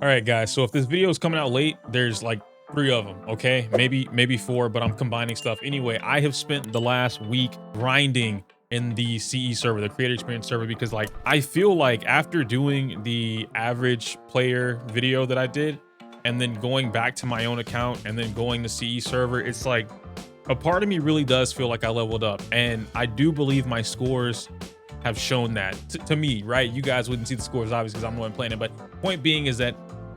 All right, guys. So if this video is coming out late, there's like 3 of them. Okay, maybe 4, but I'm combining stuff. Anyway, I have spent the last week grinding in the CE server, the creator experience server, because like I feel like after doing the average player video that I did, and then going back to my own account and then going to CE server, it's like a part of me really does feel like I leveled up, and I do believe my scores have shown that to me, right? You guys wouldn't see the scores obviously because I'm the one playing it, but point being is that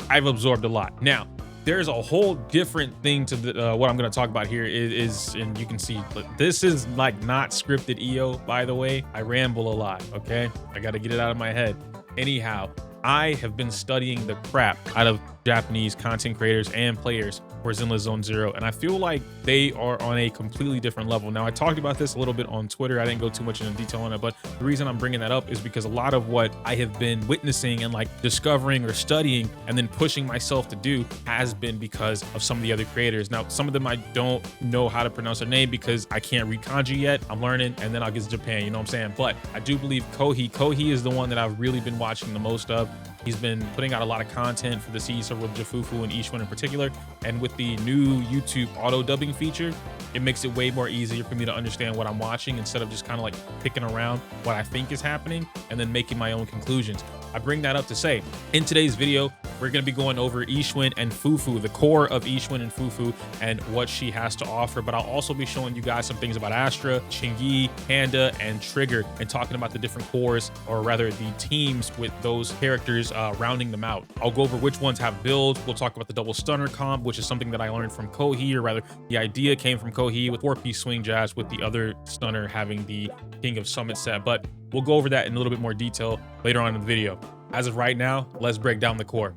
I've absorbed a lot. Now, there's a whole different thing to the, what I'm going to talk about here is, and you can see, this is like not scripted EO, by the way. I ramble a lot, okay? I got to get it out of my head. Anyhow, I have been studying the crap out of Japanese content creators and players for Zenless Zone Zero, and I feel like they are on a completely different level. Now, I talked about this a little bit on Twitter. I didn't go too much into detail on it, but the reason I'm bringing that up is because a lot of what I have been witnessing and like discovering or studying and then pushing myself to do has been because of some of the other creators. Now, some of them I don't know how to pronounce their name because I can't read kanji yet. I'm learning, and then I'll get to Japan, you know what I'm saying? But I do believe Kohi is the one that I've really been watching the most of. He's been putting out a lot of content for the CE server with Ju Fufu and Yixuan in particular. And with the new YouTube auto dubbing feature, it makes it way more easier for me to understand what I'm watching instead of just kind of like picking around what I think is happening and then making my own conclusions. I bring that up to say, in today's video, we're going to be going over Yixuan and Fufu, the core of Yixuan and Fufu, and what she has to offer. But I'll also be showing you guys some things about Astra, Chingy, Panda, and Trigger, and talking about the different cores, or rather the teams with those characters rounding them out. I'll go over which ones have builds. We'll talk about the double stunner comp, which is something that I learned from Kohi, or rather the idea came from Kohi with 4-piece swing jazz, with the other stunner having the King of Summit set. But we'll go over that in a little bit more detail later on in the video. As of right now, let's break down the core.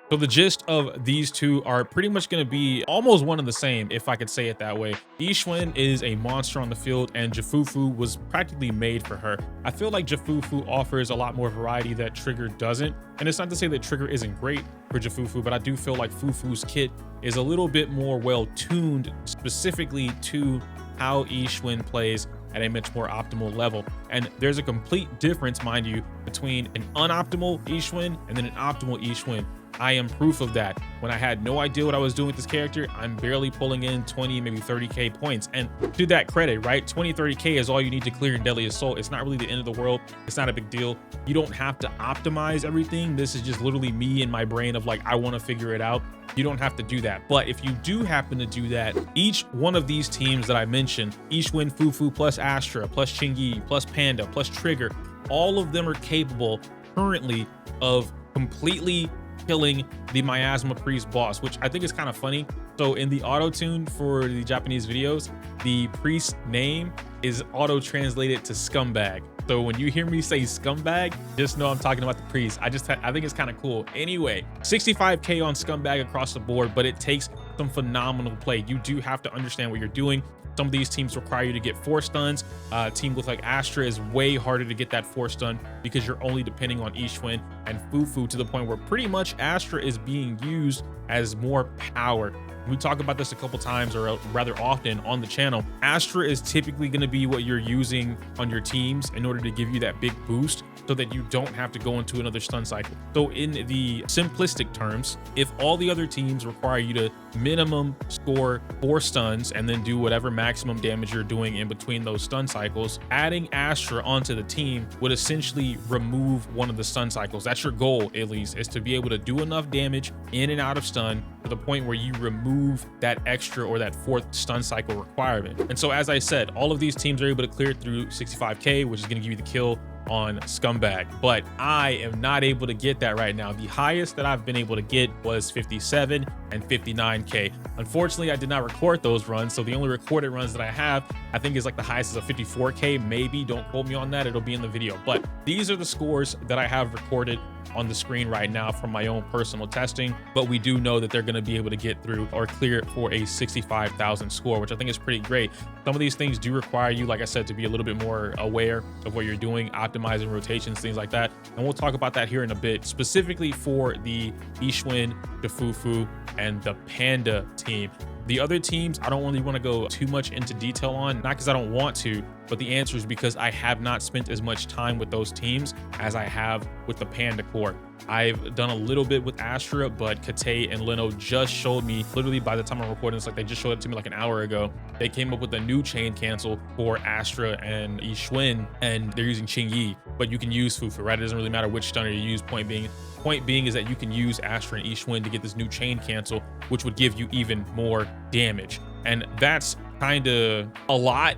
So the gist of these two are pretty much going to be almost one and the same, if I could say it that way. Yixuan is a monster on the field, and Ju Fufu was practically made for her. I feel like Ju Fufu offers a lot more variety that Trigger doesn't. And it's not to say that Trigger isn't great for Ju Fufu, but I do feel like Fufu's kit is a little bit more well-tuned specifically to how Yixuan plays at a much more optimal level. And there's a complete difference, mind you, between an unoptimal Yixuan and then an optimal Yixuan. I am proof of that. When I had no idea what I was doing with this character, I'm barely pulling in 20, maybe 30K points. And to that credit, right? 20, 30K is all you need to clear in Deadly Assault. It's not really the end of the world. It's not a big deal. You don't have to optimize everything. This is just literally me in my brain of like, I want to figure it out. You don't have to do that. But if you do happen to do that, each one of these teams that I mentioned, Yixuan, Fufu, plus Astra, plus Chingy, plus Panda, plus Trigger, all of them are capable currently of completely killing the Miasma Priest boss, which I think is kind of funny. So in the auto tune for the Japanese videos, the priest name is auto translated to scumbag. So when you hear me say scumbag, just know I'm talking about the priest. I think it's kind of cool. Anyway, 65K on scumbag across the board, but it takes some phenomenal play. You do have to understand what you're doing. Some of these teams require you to get 4 stuns. A team with like Astra is way harder to get that 4 stun because you're only depending on Yixuan and Fufu to the point where pretty much Astra is being used as more power. We talk about this a couple times, or rather often on the channel. Astra is typically going to be what you're using on your teams in order to give you that big boost so that you don't have to go into another stun cycle. So in the simplistic terms, if all the other teams require you to minimum score 4 stuns and then do whatever maximum damage you're doing in between those stun cycles, adding Astra onto the team would essentially remove one of the stun cycles. That's your goal, at least, is to be able to do enough damage in and out of stun to the point where you remove that extra or that 4th stun cycle requirement. And so, as I said, all of these teams are able to clear it through 65K, which is going to give you the kill on scumbag, but I am not able to get that right now. The highest that I've been able to get was 57 and 59K. Unfortunately, I did not record those runs, so the only recorded runs that I have, I think, is like the highest is a 54K, maybe. Don't quote me on that, it'll be in the video. But these are the scores that I have recorded on the screen right now from my own personal testing, but we do know that they're going to be able to get through or clear it for a 65,000 score, which I think is pretty great. Some of these things do require you, like I said, to be a little bit more aware of what you're doing, optimizing rotations, things like that. And we'll talk about that here in a bit, specifically for the Yixuan, Ju Fufu, and the Panda team. The other teams, I don't really want to go too much into detail on, not because I don't want to, But the answer is because I have not spent as much time with those teams as I have with the Panda core. I've done a little bit with Astra, but Kate and Leno just showed me, literally by the time I'm recording this, like they just showed it to me like an hour ago. They came up with a new chain cancel for Astra and Yixuan, and they're using Qingyi, but you can use Fufu, right? It doesn't really matter which stunner you use. Point being is that you can use Astra and Yixuan to get this new chain cancel, which would give you even more damage. And that's kind of a lot.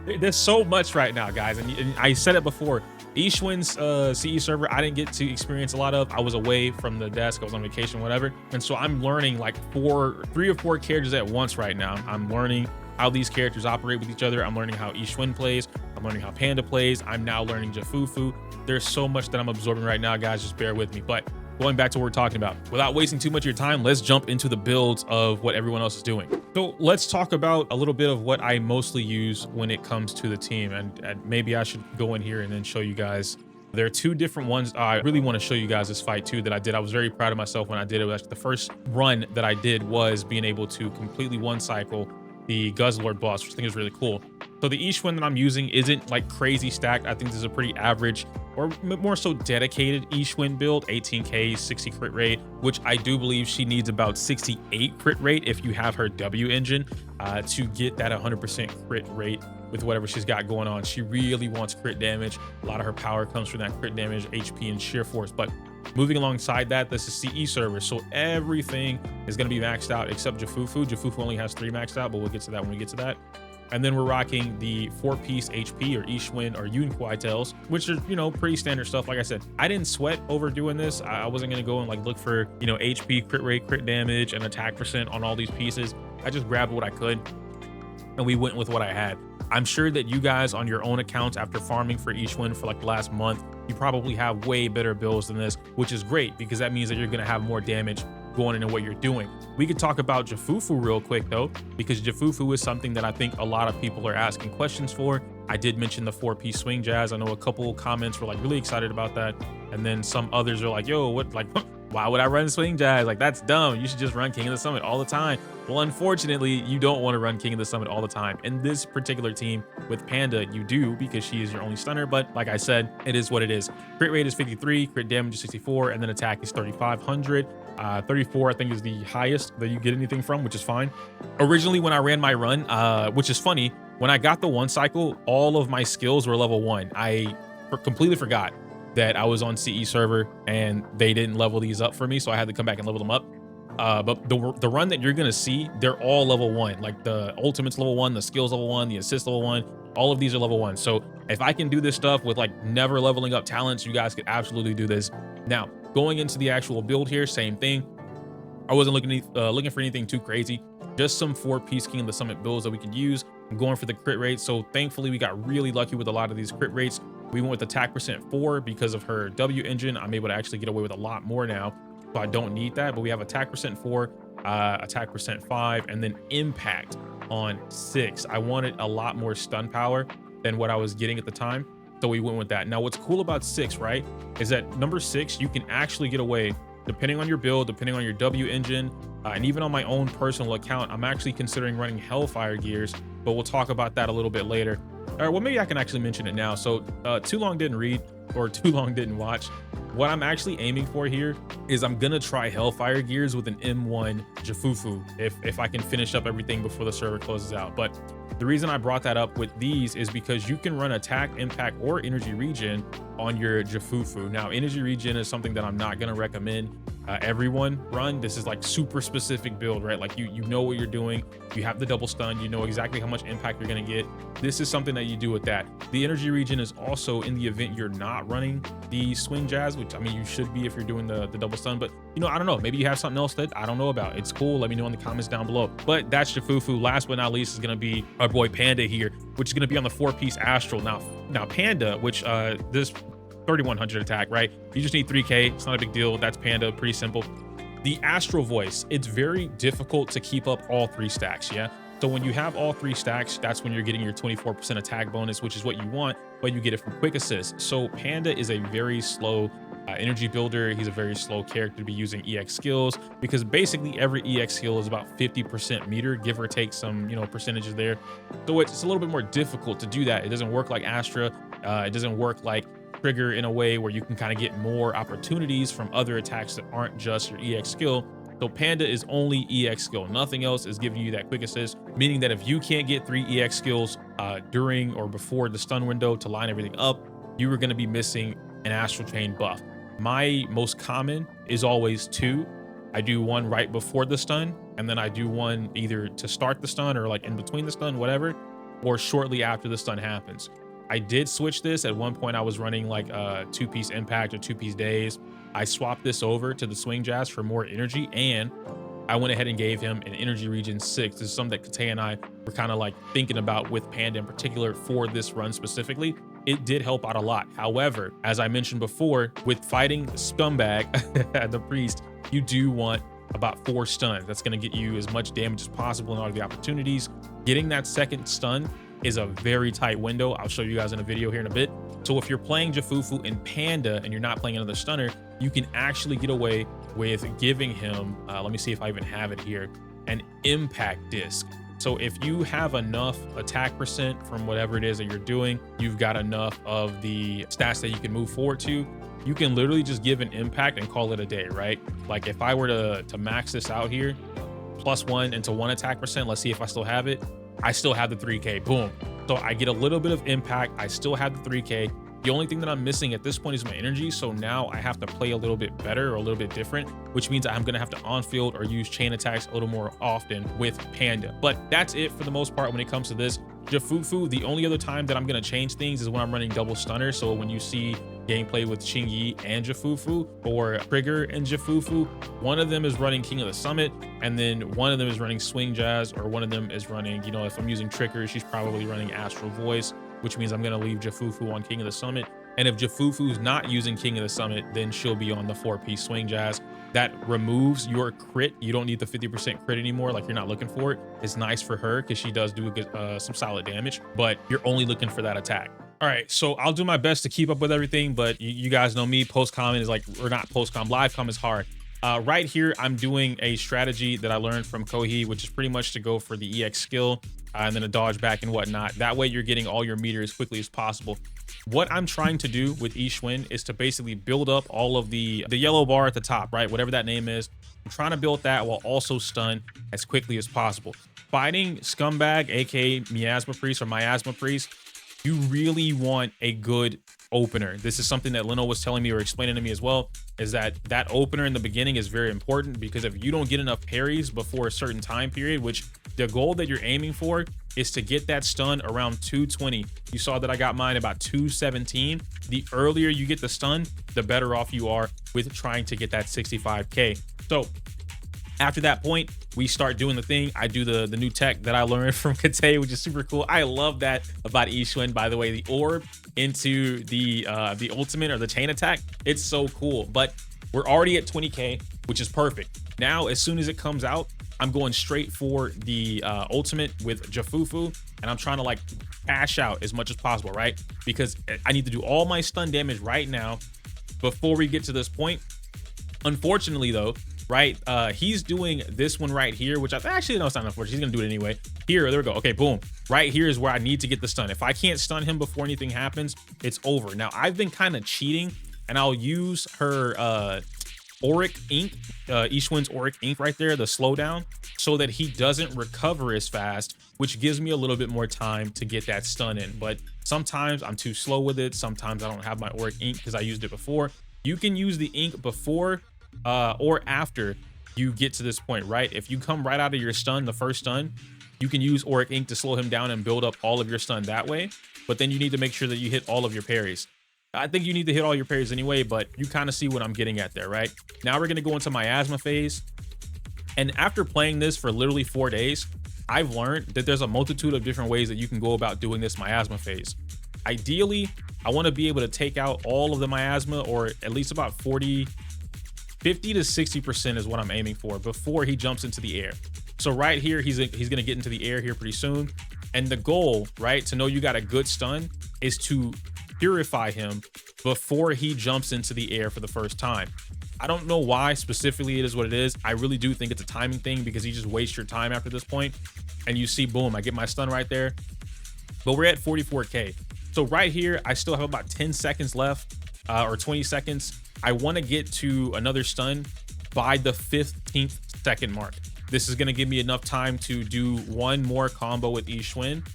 There's so much right now, guys. And I said it before, Yixuan's CE server, I didn't get to experience a lot of. I was away from the desk, I was on vacation, whatever. And so I'm learning like 3 or 4 characters at once right now. I'm learning how these characters operate with each other. I'm learning how Yixuan plays. I'm learning how Panda plays. I'm now learning Ju Fufu. There's so much that I'm absorbing right now, guys. Just bear with me. But going back to what we're talking about, without wasting too much of your time, let's jump into the builds of what everyone else is doing. So let's talk about a little bit of what I mostly use when it comes to the team. And maybe I should go in here and then show you guys. There are 2 different ones. I really want to show you guys this fight too that I did. I was very proud of myself when I did it. Actually, the first run that I did was being able to completely one cycle the Guzzlord boss, which I think is really cool. So the Yixuan that I'm using isn't like crazy stacked. I think this is a pretty average or more so dedicated Yixuan build, 18k, 60 crit rate, which I do believe she needs about 68 crit rate if you have her W engine to get that 100% crit rate with whatever she's got going on. She really wants crit damage. A lot of her power comes from that crit damage, HP, and sheer force. But moving alongside that, this is CE server, so everything is going to be maxed out except Ju Fufu. Ju Fufu only has 3 maxed out, but we'll get to that when we get to that. And then we're rocking the 4-piece HP or Yixuan or Yun Kuai tails, which are, you know, pretty standard stuff. Like I said, I didn't sweat over doing this. I wasn't going to go and like look for, you know, HP, crit rate, crit damage, and attack percent on all these pieces. I just grabbed what I could and we went with what I had. I'm sure that you guys on your own accounts, after farming for Yixuan for like the last month, you probably have way better builds than this, which is great because that means that you're going to have more damage going into what you're doing. We could talk about Ju Fufu real quick though, because Ju Fufu is something that I think a lot of people are asking questions for. I did mention the 4-piece swing jazz. I know a couple comments were like really excited about that. And then some others are like, yo, what, like, why would I run swing jazz? Like, that's dumb. You should just run King of the Summit all the time. Well, unfortunately, you don't want to run King of the Summit all the time. In this particular team with Panda, you do, because she is your only stunner. But like I said, it is what it is. Crit rate is 53, crit damage is 64, and then attack is 3,500. 34, I think, is the highest that you get anything from, which is fine. Originally, when I ran my run, which is funny, when I got the 1 cycle, all of my skills were level 1. I completely forgot that I was on CE server and they didn't level these up for me, so I had to come back and level them up. But the run that you're gonna see, they're all level 1. Like the ultimate's level 1, the skills level 1, the assist level 1, all of these are level 1. So if I can do this stuff with like never leveling up talents, you guys could absolutely do this. Now, going into the actual build here, same thing. I wasn't looking for anything too crazy, just some 4-piece King of the Summit builds that we could use. I'm going for the crit rate, so thankfully we got really lucky with a lot of these crit rates. We went with attack percent 4 because of her W engine. I'm able to actually get away with a lot more now, so I don't need that. But we have attack percent 4, attack percent 5, and then impact on 6. I wanted a lot more stun power than what I was getting at the time, so we went with that. Now, what's cool about 6, right, is that number 6, you can actually get away, depending on your build, depending on your W engine, and even on my own personal account, I'm actually considering running Hellfire gears, but we'll talk about that a little bit later. All right, well, maybe I can actually mention it now. So too long didn't read, or too long didn't watch. What I'm actually aiming for here is I'm gonna try Hellfire gears with an M1 Ju Fufu if I can finish up everything before the server closes out. But the reason I brought that up with these is because you can run attack, impact, or energy regen on your Ju Fufu. Now, energy regen is something that I'm not gonna recommend everyone run. This is like super specific build, right? Like you know what you're doing. You have the double stun. You know exactly how much impact you're gonna get. This is something that you do with that. The energy regen is also in the event you're not running the swing jazz, which I mean you should be if you're doing the double stun. But you know, I don't know. Maybe you have something else that I don't know about. It's cool. Let me know in the comments down below. But that's Ju Fufu. Last but not least is gonna be our boy Panda here, which is gonna be on the 4-piece Astral. Now Panda, which this 3,100 attack, right? You just need 3k. It's not a big deal. That's Panda, pretty simple. The Astral voice, it's very difficult to keep up all 3 stacks, yeah? So when you have all 3 stacks, that's when you're getting your 24% attack bonus, which is what you want, but you get it from quick assist. So Panda is a very slow Energy builder, he's a very slow character to be using EX skills, because basically every EX skill is about 50% meter, give or take some, percentages there. So it's a little bit more difficult to do that. It doesn't work like Astra. It doesn't work like Trigger in a way where you can kind of get more opportunities from other attacks that aren't just your EX skill. So Panda is only EX skill. Nothing else is giving you that quick assist, meaning that if you can't get 3 EX skills during or before the stun window to line everything up, you are going to be missing an Astral Chain buff. My most common is always 2. I do one right before the stun, and then I do one either to start the stun or like in between the stun, whatever, or shortly after the stun happens. I did switch this. At one point I was running like a 2-piece impact or 2-piece days. I swapped this over to the swing jazz for more energy, and I went ahead and gave him an energy region 6. This is something that Kate and I were kind of like thinking about with Panda in particular for this run specifically. It did help out a lot. However, as I mentioned before, with fighting Scumbag, the priest, you do want about 4 stuns. That's going to get you as much damage as possible in all of the opportunities. Getting that second stun is a very tight window. I'll show you guys in a video here in a bit. So if you're playing Ju Fufu and Panda and you're not playing another stunner, you can actually get away with giving him, let me see if I even have it here, an impact disc. So if you have enough attack percent from whatever it is that you're doing, you've got enough of the stats that you can move forward to, you can literally just give an impact and call it a day, right? Like if I were to max this out here, +1 into 1 attack percent, let's see if I still have it. I still have the 3K, boom. So I get a little bit of impact. I still have the 3K. The only thing that I'm missing at this point is my energy. So now I have to play a little bit better or a little bit different, which means I'm going to have to on-field or use chain attacks a little more often with Panda. But that's it for the most part when it comes to this. Ju Fufu, the only other time that I'm going to change things is when I'm running double stunner. So when you see gameplay with Xingyi and Ju Fufu, or Trigger and Ju Fufu, one of them is running King of the Summit, and then one of them is running Swing Jazz, or one of them is running, if I'm using Trigger, she's probably running Astral Voice, which means I'm going to leave Ju Fufu on King of the Summit. And if Ju Fufu's not using King of the Summit, then she'll be on the 4-piece Swing Jazz. That removes your crit. You don't need the 50% crit anymore, like you're not looking for it. It's nice for her because she does do some solid damage, but you're only looking for that attack. All right, so I'll do my best to keep up with everything, but you guys know me, post-comment is like, or not post-com, live-com is hard. Right here, I'm doing a strategy that I learned from Kohi, which is pretty much to go for the EX skill and then a dodge back and whatnot. That way you're getting all your meter as quickly as possible. What I'm trying to do with Yixuan is to basically build up all of the yellow bar at the top, right? Whatever that name is. I'm trying to build that while also stun as quickly as possible. Fighting Scumbag, aka Miasma Priest or Miasma Priest, you really want a good opener. This is something that Leno was telling me or explaining to me as well, is that opener in the beginning is very important, because if you don't get enough parries before a certain time period, which the goal that you're aiming for is to get that stun around 220. You saw that I got mine about 217. The earlier you get the stun, the better off you are with trying to get that 65K. So after that point, we start doing the thing. I do the new tech that I learned from Kate, which is super cool. I love that about Yixuan, by the way, the orb into the ultimate or the chain attack. It's so cool, but we're already at 20K, which is perfect. Now, as soon as it comes out, I'm going straight for the ultimate with Ju Fufu, and I'm trying to like cash out as much as possible, right? Because I need to do all my stun damage right now before we get to this point. Unfortunately though, right, he's doing this one right here, which actually, no, it's not unfortunate. He's gonna do it anyway. Here, there we go. Okay, boom. Right here is where I need to get the stun. If I can't stun him before anything happens, it's over. Now, I've been kind of cheating, and I'll use her Auric Ink, Yixuan's Auric Ink right there, the slowdown, so that he doesn't recover as fast, which gives me a little bit more time to get that stun in. But sometimes I'm too slow with it. Sometimes I don't have my Auric Ink because I used it before. You can use the ink before or after you get to this point, right? If you come right out of your stun, the first stun, you can use Auric Ink to slow him down and build up all of your stun that way. But then you need to make sure that you hit all of your parries. I think you need to hit all your parries anyway, but you kind of see what I'm getting at there, right? Now we're going to go into miasma phase. And after playing this for literally 4 days, I've learned that there's a multitude of different ways that you can go about doing this miasma phase. Ideally, I want to be able to take out all of the miasma, or at least about 50 to 60% is what I'm aiming for before he jumps into the air. So right here, he's going to get into the air here pretty soon. And the goal, right, to know you got a good stun is to purify him before he jumps into the air for the first time. I don't know why specifically it is what it is. I really do think it's a timing thing because you just waste your time after this point. And you see, boom, I get my stun right there. But we're at 44K. So right here, I still have about 10 seconds left or 20 seconds. I want to get to another stun by the 15th second mark. This is going to give me enough time to do one more combo with Yixuan.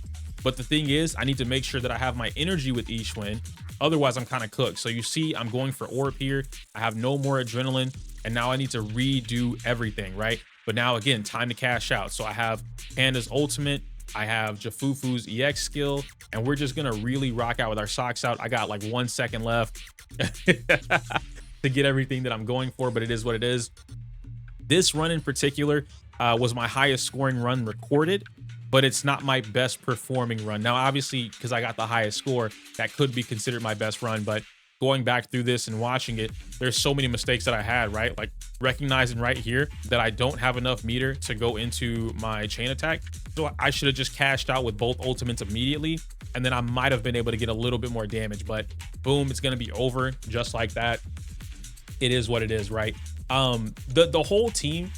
But the thing is, I need to make sure that I have my energy with Yixuan. Otherwise, I'm kind of cooked. So you see, I'm going for orb here. I have no more adrenaline. And now I need to redo everything, right? But now, again, time to cash out. So I have Panda's ultimate. I have Ju Fufu's EX skill. And we're just going to really rock out with our socks out. I got like 1 second left to get everything that I'm going for. But it is what it is. This run in particular was my highest scoring run recorded, but it's not my best performing run. Now, obviously, because I got the highest score, that could be considered my best run. But going back through this and watching it, there's so many mistakes that I had, right? Like recognizing right here that I don't have enough meter to go into my chain attack. So I should have just cashed out with both ultimates immediately. And then I might have been able to get a little bit more damage, but boom, it's going to be over just like that. It is what it is, right? The whole team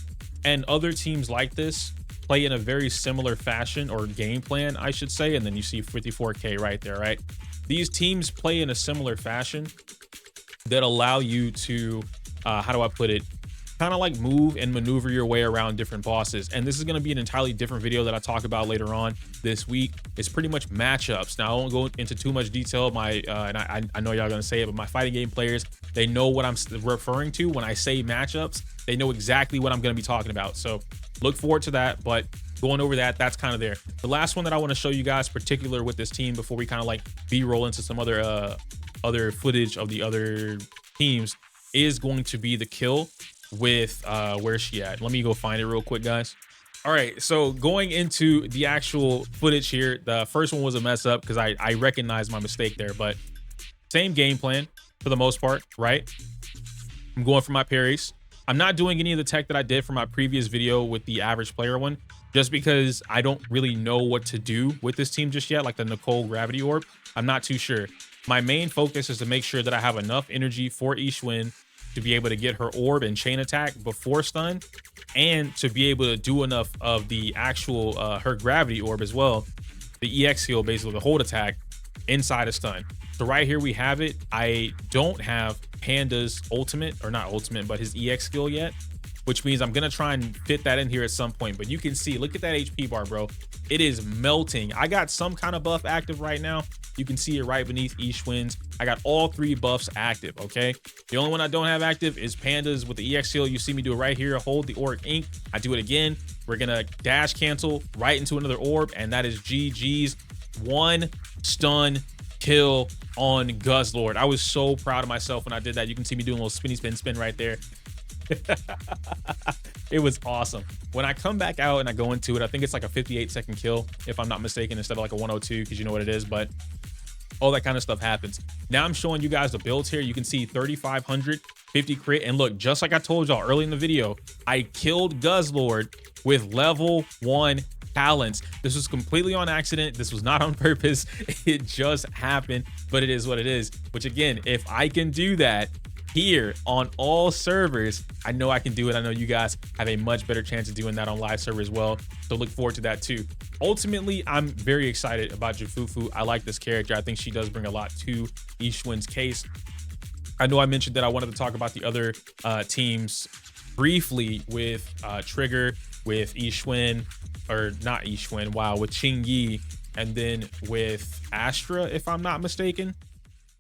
and other teams like this play in a very similar fashion or game plan, I should say. And then you see 54K right there, right? These teams play in a similar fashion that allow you to, how do I put it? Kind of like move and maneuver your way around different bosses. And this is going to be an entirely different video that I talk about later on this week. It's pretty much matchups. Now, I won't go into too much detail. And I know y'all going to say it, but my fighting game players, they know what I'm referring to when I say matchups. They know exactly what I'm going to be talking about. So look forward to that. But going over that, that's kind of there. The last one that I want to show you guys, particular with this team, before we kind of like B-roll into some other footage of the other teams, is going to be the kill with where's she at? Let me go find it real quick, guys. All right, so going into the actual footage here, the first one was a mess up because I recognized my mistake there, but same game plan for the most part, right? I'm going for my parries. I'm not doing any of the tech that I did for my previous video with the average player one, just because I don't really know what to do with this team just yet, like the Nicole gravity orb. I'm not too sure. My main focus is to make sure that I have enough energy for Yixuan to be able to get her orb and chain attack before stun, and to be able to do enough of the actual her gravity orb as well, the EX skill, basically the hold attack inside a stun. So right here we have it. I don't have Panda's ultimate, or not ultimate, but his EX skill yet, which means I'm gonna try and fit that in here at some point. But you can see, look at that HP bar, bro. It is melting. I got some kind of buff active right now. You can see it right beneath Yixuan's. I got all 3 buffs active, okay? The only one I don't have active is Panda's with the EX skill. You see me do it right here. Hold the Auric Ink. I do it again. We're gonna dash cancel right into another orb, and that is GG's. 1 stun kill on Guzzlord. I was so proud of myself when I did that. You can see me doing a little spinny spin right there. It was awesome. When I come back out and I go into it, I think it's like a 58-second kill, if I'm not mistaken, instead of like a 102, because you know what it is. But all that kind of stuff happens. Now I'm showing you guys the builds here. You can see 3,500, 50 crit. And look, just like I told y'all early in the video, I killed Guzzlord with level 1 talents. This was completely on accident. This was not on purpose. It just happened, but it is what it is. Which again, if I can do that here on all servers, I know I can do it. I know you guys have a much better chance of doing that on live server as well. So look forward to that too. Ultimately, I'm very excited about Ju Fufu. I like this character. I think she does bring a lot to Yixuan's case. I know I mentioned that I wanted to talk about the other teams briefly with Trigger, with Yixuan, or not Yixuan, wow, with Qingyi, and then with Astra, if I'm not mistaken.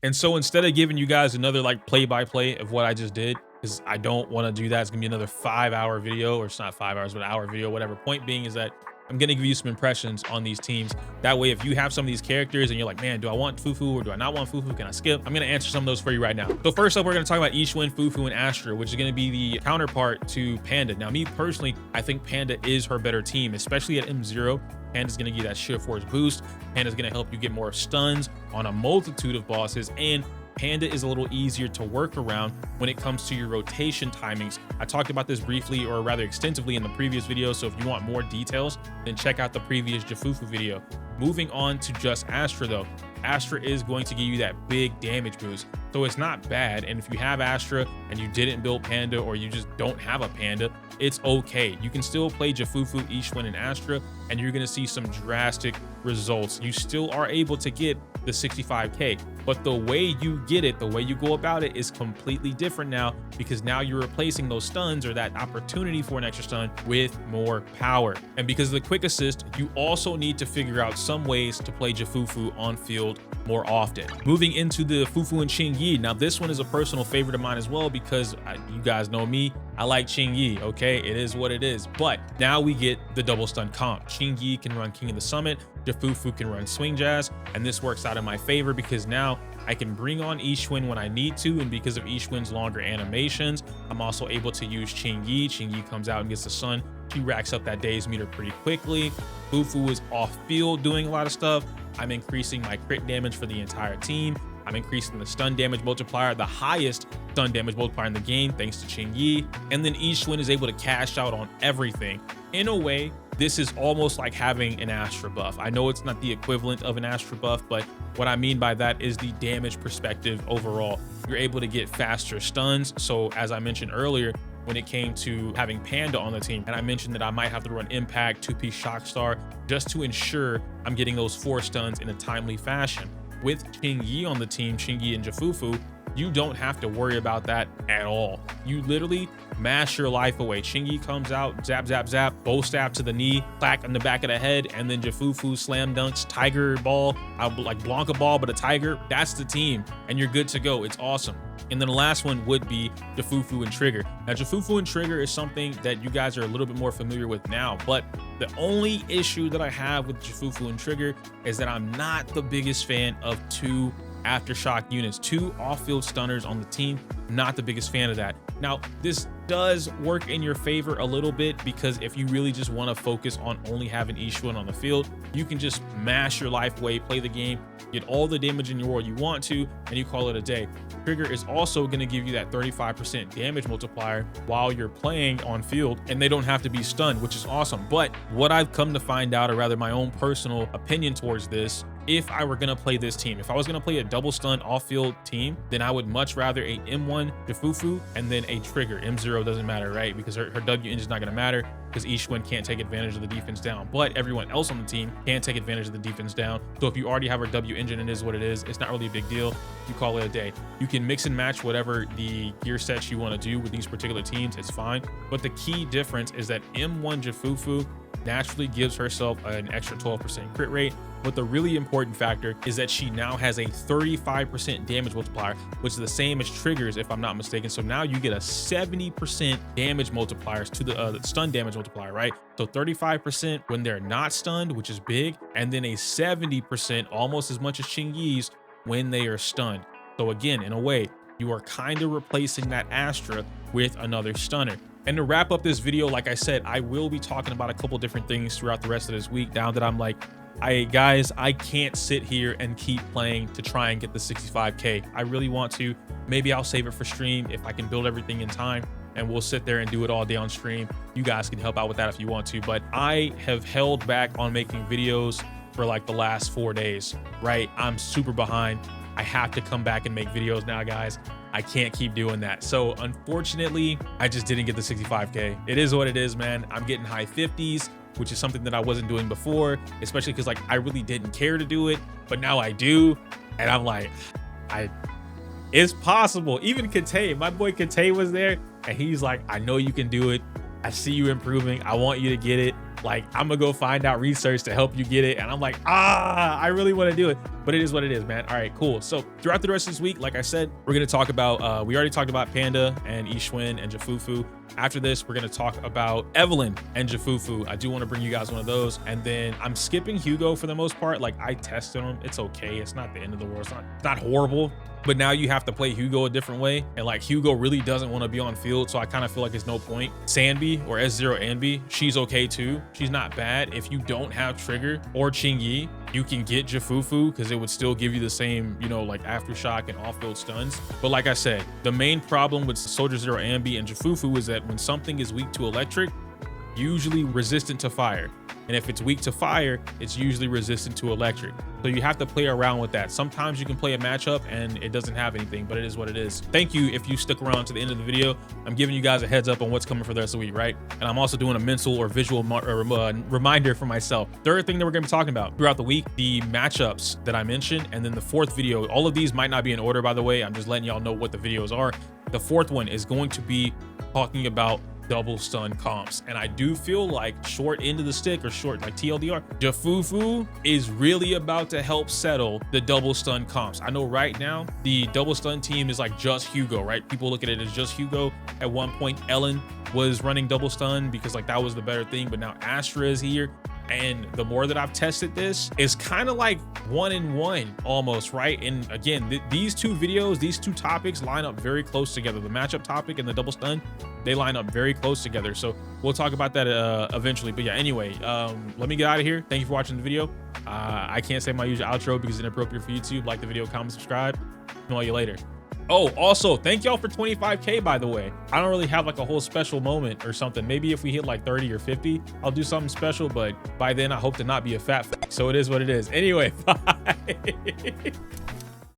And so instead of giving you guys another like play-by-play of what I just did, because I don't want to do that, it's gonna be another 5-hour video, or it's not 5 hours, but an hour video, whatever. Point being is that I'm gonna give you some impressions on these teams. That way, if you have some of these characters and you're like, man, do I want Fufu or do I not want Fufu? Can I skip? I'm gonna answer some of those for you right now. So first up, we're gonna talk about Yixuan, Fufu, and Astra, which is gonna be the counterpart to Panda. Now, me personally, I think Panda is her better team, especially at M0. Panda's gonna give you that sheer force boost. Panda's gonna help you get more stuns on a multitude of bosses, and Panda is a little easier to work around when it comes to your rotation timings. I talked about this briefly, or rather extensively, in the previous video, so if you want more details, then check out the previous Ju Fufu video. Moving on to just Astra though. Astra is going to give you that big damage boost. So it's not bad. And if you have Astra and you didn't build Panda, or you just don't have a Panda, it's okay. You can still play Ju Fufu, Yixuan, and Astra, and you're gonna see some drastic results. You still are able to get the 65K, but the way you get it, the way you go about it is completely different now, because now you're replacing those stuns, or that opportunity for an extra stun, with more power. And because of the quick assist, you also need to figure out some ways to play Ju Fufu on field more often. Moving into the Fufu and Qingyi. Now this one is a personal favorite of mine as well, because you guys know me, I like Qingyi, okay? It is what it is. But now we get the double stun comp. Qingyi can run King of the Summit, Ju Fufu can run Swing Jazz, and this works out in my favor because now I can bring on Yixuan when I need to, and because of Yixuan's longer animations, I'm also able to use Qingyi. Qingyi comes out and gets the sun. She racks up that days meter pretty quickly. Fufu is off field doing a lot of stuff. I'm increasing my crit damage for the entire team. I'm increasing the stun damage multiplier, the highest stun damage multiplier in the game, thanks to Qingyi. And then Yixuan is able to cash out on everything. In a way, this is almost like having an Astra buff. I know it's not the equivalent of an Astra buff, but what I mean by that is the damage perspective overall. You're able to get faster stuns. So as I mentioned earlier, when it came to having Panda on the team, and I mentioned that I might have to run Impact, 2-piece Shock Star, just to ensure I'm getting those 4 stuns in a timely fashion. With Qingyi on the team, Qingyi and Ju Fufu, you don't have to worry about that at all. You literally mash your life away. Qingyi comes out, zap, zap, zap, bow stab to the knee, clack on the back of the head, and then Ju Fufu slam dunks, tiger ball, like Blanca ball, but a tiger. That's the team, and you're good to go. It's awesome. And then the last one would be Ju Fufu and Trigger. Now, Ju Fufu and Trigger is something that you guys are a little bit more familiar with now, but the only issue that I have with Ju Fufu and Trigger is that I'm not the biggest fan of 2 aftershock units, 2 off-field stunners on the team. I'm not the biggest fan of that. Now, this does work in your favor a little bit, because if you really just want to focus on only having Yixuan on the field, you can just mash your life away, play the game, get all the damage in your world you want to, and you call it a day. Trigger is also going to give you that 35% damage multiplier while you're playing on field, and they don't have to be stunned, which is awesome. But what I've come to find out, or rather my own personal opinion towards this, if I were gonna play this team, if I was gonna play a double stun off-field team, then I would much rather a M1 Ju Fufu and then a Trigger. M0 doesn't matter, right? Because her W engine is not gonna matter, because Yixuan can't take advantage of the defense down, but everyone else on the team can take advantage of the defense down. So if you already have her W engine, it is what it is. It's not really a big deal. You call it a day. You can mix and match whatever the gear sets you want to do with these particular teams. It's fine. But the key difference is that M1 Ju Fufu naturally gives herself an extra 12% crit rate. But the really important factor is that she now has a 35% damage multiplier, which is the same as Triggers, if I'm not mistaken. So now you get a 70% damage multipliers to the stun damage multiplier, right? So 35% when they're not stunned, which is big, and then a 70%, almost as much as Qingyi's, when they are stunned. So again, in a way, you are kind of replacing that Astra with another stunner. And to wrap up this video, like I said, I will be talking about a couple different things throughout the rest of this week, now that I'm like, guys, I can't sit here and keep playing to try and get the 65K. I really want to. Maybe I'll save it for stream if I can build everything in time, and we'll sit there and do it all day on stream. You guys can help out with that if you want to, but I have held back on making videos for like the last 4 days, right? I'm super behind. I have to come back and make videos now, guys. I can't keep doing that. So unfortunately, I just didn't get the 65K. It is what it is, man. I'm getting high 50s, which is something that I wasn't doing before, especially because like I really didn't care to do it, but now I do. And I'm like, it's possible. Even Kate, my boy Kate was there, and he's like, I know you can do it. I see you improving. I want you to get it. Like, I'm gonna go find out research to help you get it. And I'm like, I really want to do it, but it is what it is, man. All right, cool. So throughout the rest of this week, like I said, we're gonna talk about, we already talked about Panda and Yixuan and Ju Fufu. After this, we're gonna talk about Evelyn and Ju Fufu. I do want to bring you guys one of those. And then I'm skipping Hugo for the most part. Like, I tested him. It's okay. It's not the end of the world. It's not horrible. But now you have to play Hugo a different way. And like, Hugo really doesn't want to be on field. So I kind of feel like there's no point. Sanbi, or S0 Anbi, she's okay too. She's not bad. If you don't have Trigger or Qingyi, you can get Ju Fufu, because it would still give you the same, you know, like aftershock and off-field stuns. But like I said, the main problem with Soldier Zero Ambi and Ju Fufu is that when something is weak to electric, usually resistant to fire. And if it's weak to fire, it's usually resistant to electric. So you have to play around with that. Sometimes you can play a matchup and it doesn't have anything, but it is what it is. Thank you if you stuck around to the end of the video. I'm giving you guys a heads up on what's coming for the rest of the week, right? And I'm also doing a mental or visual reminder for myself. Third thing that we're gonna be talking about throughout the week, the matchups that I mentioned, and then the fourth video. All of these might not be in order, by the way. I'm just letting y'all know what the videos are. The fourth one is going to be talking about double stun comps, and I do feel like short end of the stick, or short like TLDR, Ju Fufu is really about to help settle the double stun comps. I know right now the double stun team is like just Hugo, right? People look at it as just Hugo. At one point Ellen was running double stun because like that was the better thing, but now Astra is here. And the more that I've tested this, it's kind of like 1-in-1 almost, right? And again, these two videos, these two topics line up very close together. The matchup topic and the double stun, they line up very close together. So we'll talk about that eventually. But yeah, anyway, let me get out of here. Thank you for watching the video. I can't say my usual outro because it's inappropriate for YouTube. Like the video, comment, subscribe. I'll see you later. Oh, also, thank y'all for 25K, by the way. I don't really have like a whole special moment or something. Maybe if we hit like 30 or 50, I'll do something special, but by then I hope to not be a fat. So it is what it is. Anyway, bye.